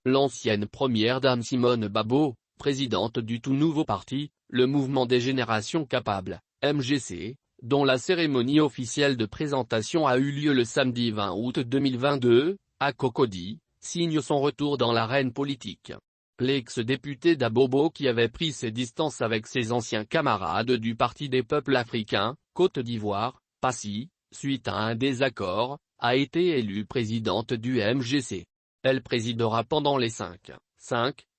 L'ancienne première dame Simone Babo, présidente du tout nouveau parti, le Mouvement des Générations Capables, MGC, dont la cérémonie officielle de présentation a eu lieu le samedi 20 août 2022, à Cocody, signe son retour dans l'arène politique. L'ex-député d'Abobo qui avait pris ses distances avec ses anciens camarades du Parti des peuples africains, Côte d'Ivoire, PASSI, suite à un désaccord, a été élue présidente du MGC. Elle présidera pendant les 5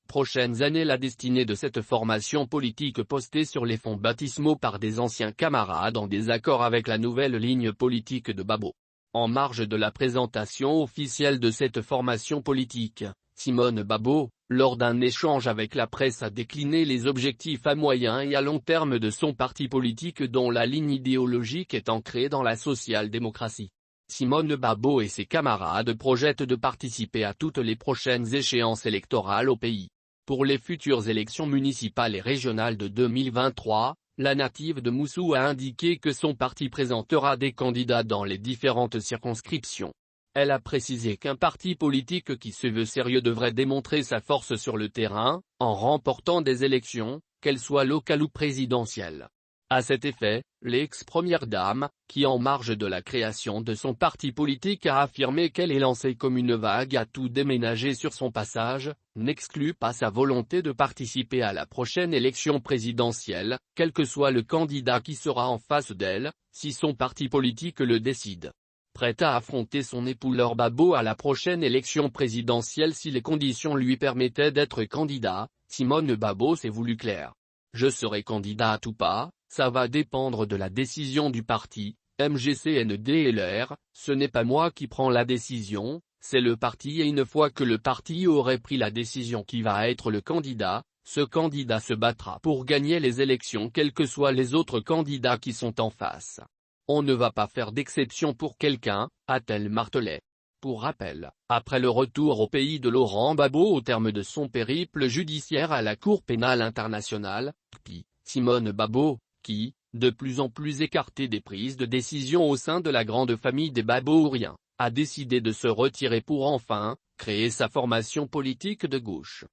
prochaines années la destinée de cette formation politique postée sur les fonds baptismaux par des anciens camarades en désaccord avec la nouvelle ligne politique de Babo. En marge de la présentation officielle de cette formation politique, Simone Babo, lors d'un échange avec la presse a décliné les objectifs à moyen et à long terme de son parti politique dont la ligne idéologique est ancrée dans la social-démocratie. Simone Babo et ses camarades projettent de participer à toutes les prochaines échéances électorales au pays. Pour les futures élections municipales et régionales de 2023, la native de Moussou a indiqué que son parti présentera des candidats dans les différentes circonscriptions. Elle a précisé qu'un parti politique qui se veut sérieux devrait démontrer sa force sur le terrain, en remportant des élections, qu'elles soient locales ou présidentielles. À cet effet, l'ex-première dame, qui en marge de la création de son parti politique a affirmé qu'elle est lancée comme une vague à tout déménager sur son passage, n'exclut pas sa volonté de participer à la prochaine élection présidentielle, quel que soit le candidat qui sera en face d'elle, si son parti politique le décide. Prête à affronter son époux Laure Babo à la prochaine élection présidentielle si les conditions lui permettaient d'être candidat, Simone Babo s'est voulu claire. Je serai candidate ou pas, ça va dépendre de la décision du parti, MGC-NDLR, ce n'est pas moi qui prends la décision, c'est le parti et une fois que le parti aurait pris la décision qui va être le candidat, ce candidat se battra pour gagner les élections quels que soient les autres candidats qui sont en face. On ne va pas faire d'exception pour quelqu'un, a-t-elle martelé. Pour rappel, après le retour au pays de Laurent Babo au terme de son périple judiciaire à la Cour pénale internationale, CPI, Simone Babo, qui, de plus en plus écartée des prises de décision au sein de la grande famille des Babouriens, a décidé de se retirer pour enfin, créer sa formation politique de gauche.